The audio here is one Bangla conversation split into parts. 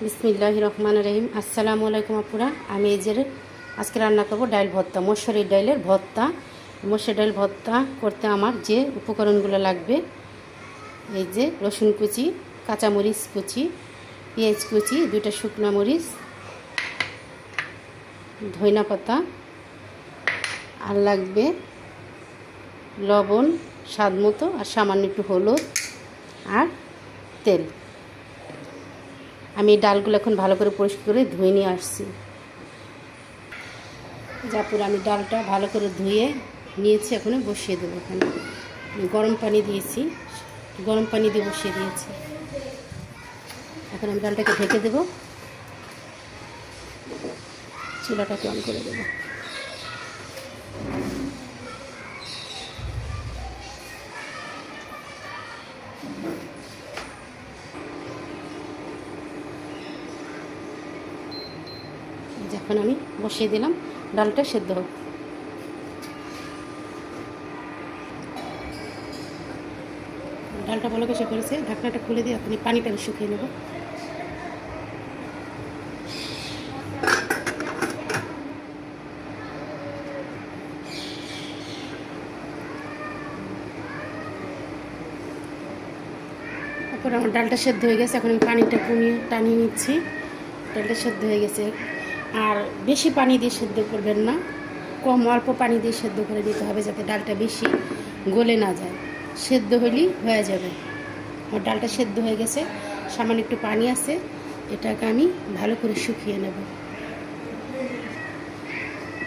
বিসমিল্লাহির রহমানির রহিম। আসসালামু আলাইকুম আপুরা। আমি এই যে আজকে রান্না করব ডাল ভর্তা, মসুরির ডালের ভর্তা। মসুর ডাল ভর্তা করতে আমার যে উপকরণগুলো লাগবে, এই যে রসুন কুচি, কাঁচামরিচ কুচি, পেঁয়াজ কুচি, 2টা শুকনো মরিচ, ধনিয়া পাতা, আর লাগবে লবণ স্বাদ মতো, আর সামান্য একটু হলুদ আর তেল। আমি ডালগুলো এখন ভালো করে পরিষ্কার করে ধুয়ে নিয়ে আসছি। যারপর আমি ডালটা ভালো করে ধুয়ে নিয়েছি, এখন বসিয়ে দেবো। এখানে গরম পানি দিয়েছি, গরম পানি দিয়ে বসিয়ে দিয়েছি। এখন আমি ডালটাকে ঢেকে দেবো, চুলাটাকে অন করে দেবো। এখন আমি বসিয়ে দিলাম, ডালটা সেদ্ধ হোক। ডালটা ভালো করে করেছে, ঢাকনাটা খুলে দিয়ে আপনি পানিটা শুকিয়ে নেব। তারপর আমার ডালটা সেদ্ধ হয়ে গেছে, এখন আমি পানিটা টানিয়ে নিচ্ছি। ডালটা সেদ্ধ হয়ে গেছে। আর বেশি পানি দিয়ে সেদ্ধ করবেন না, কম অল্প পানি দিয়ে সেদ্ধ করে দিতে হবে, যাতে ডালটা বেশি গলে না যায়। সেদ্ধ হলেই হয়ে যাবে। আমার ডালটা সেদ্ধ হয়ে গেছে, সামান্য একটু পানি আছে, এটাকে আমি ভালো করে শুকিয়ে নেব।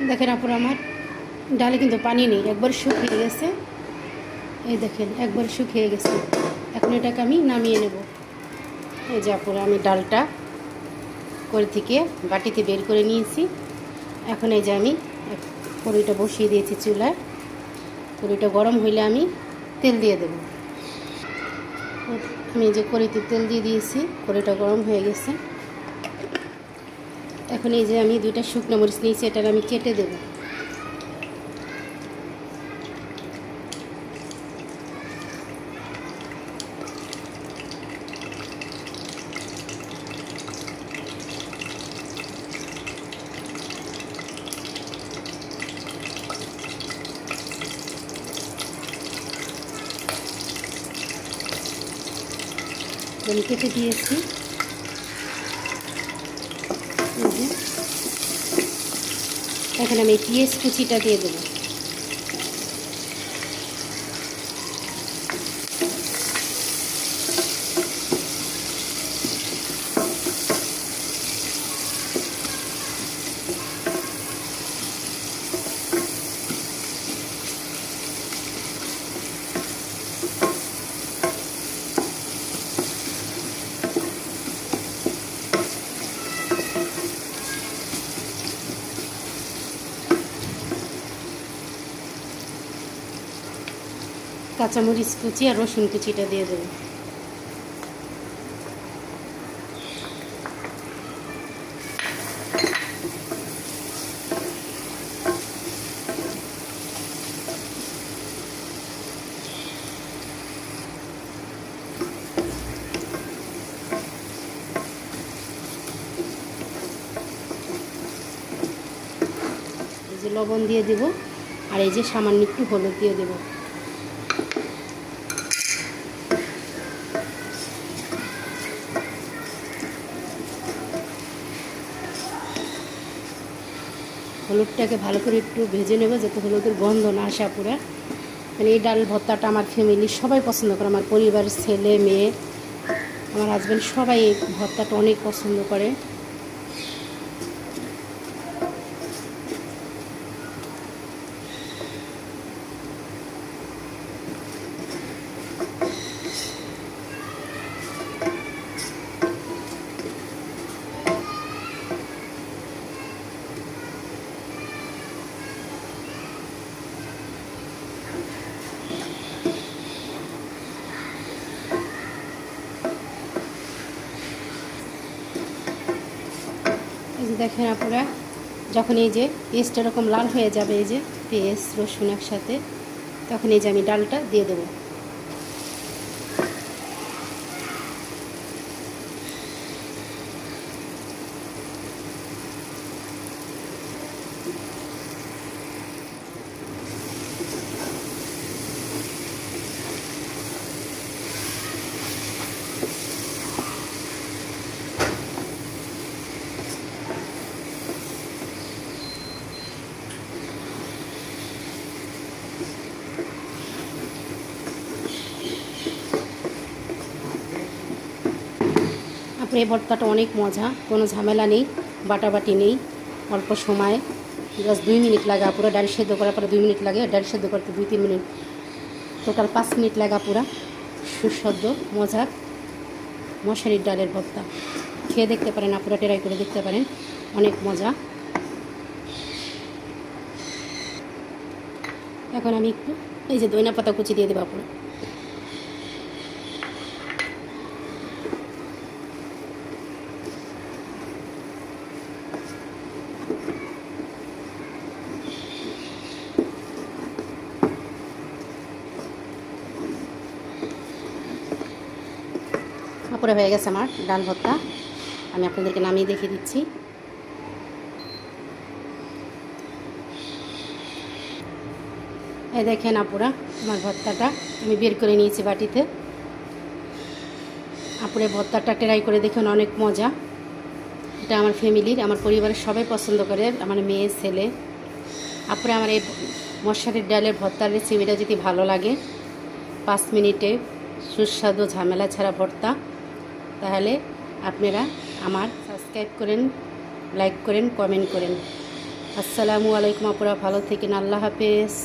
দেখেন আপনারা, আমার ডালে কিন্তু পানি নেই, একবার শুকিয়ে গেছে। এই দেখেন, একবার শুকিয়ে গেছে। এখন এটাকে আমি নামিয়ে নেব। এই যে আপনারা, আমি ডালটা করে থেকে বাটিতে বের করে নিয়েছি। এখন এই যে আমি কড়াইটা বসিয়ে দিয়েছি চুলায়। কড়াইটা গরম হইলে আমি তেল দিয়ে দেব। আমি যে কড়াইতে তেল দিয়ে দিয়েছি, কড়াইটা গরম হয়ে গেছে। এখন এই যে আমি 2টা শুকনো মরিচ নিয়েছি, এটা আমি কেটে দেব। আমি কেটে দিয়েছি। এখন আমি পেঁয়াজ কুচিটা দিয়ে দেবো। কাঁচামরিচ কুচি আর রসুন কুচিটা দিয়ে দেবো। এই যে লবণ দিয়ে দেব, আর এই যে সামান্য একটু হলুদ দিয়ে দেবো। হলুদটাকে ভালো করে একটু ভেজে নেব, যাতে হলুদের গন্ধ না আসা পুরা। মানে এই ডাল ভর্তাটা আমার ফ্যামিলির সবাই পছন্দ করে, আমার পরিবারের ছেলে মেয়ে, আমার হাজব্যান্ড, সবাই এই ভর্তাটা অনেক পছন্দ করে। এই যে দেখেন আপনারা, যখন এই যে পেস্টটা এরকম লাল হয়ে যাবে, এই যে পেঁয়াজ রসুন একসাথে, তখন এই যে আমি ডালটা দিয়ে দেবো। আপুর এই ভর্তাটা অনেক মজা, কোনো ঝামেলা নেই, বাটাবাটি নেই, অল্প সময়, জাস্ট 2 মিনিট লাগে আপুরা। ডাল সেদ্ধ করার পরে 2 মিনিট লাগে, ডাল সেদ্ধ করতে 2-3 মিনিট, টোটাল 5 মিনিট লাগে পুরা। সুস্বাদু মজার মশারির ডালের ভর্তা খেয়ে দেখতে পারেন আপুরা, ট্রাই করে দেখতে পারেন, অনেক মজা। এখন আমি একটু এই যে ধনিয়া পাতা কুচি দিয়ে দেবো আপুরা। আপুরা হয়ে গেছে আমার ডাল ভর্তা, আমি আপনাদেরকে নামিয়ে দেখিয়ে দিচ্ছি। এই দেখেন আপুরা, আমার ভর্তাটা আমি বের করে নিয়েছি বাটিতে। আপুরে ভর্তাটা ট্রাই করে দেখুন, অনেক মজা। এটা আমার ফ্যামিলির, আমার পরিবারের সবাই পছন্দ করে, আমার মেয়ে ছেলে। আপুরে আমার এই মশারির ডালের ভর্তার রেসিপিটা যদি ভালো লাগে, 5 মিনিটে সুস্বাদু ঝামেলা ছাড়া ভর্তা, তাহলে আপনারা আমার সাবস্ক্রাইব করেন, লাইক করেন, কমেন্ট করেন। আসসালামু আলাইকুম আপুরা, ভালো থেকেন, আল্লাহ হাফেজ।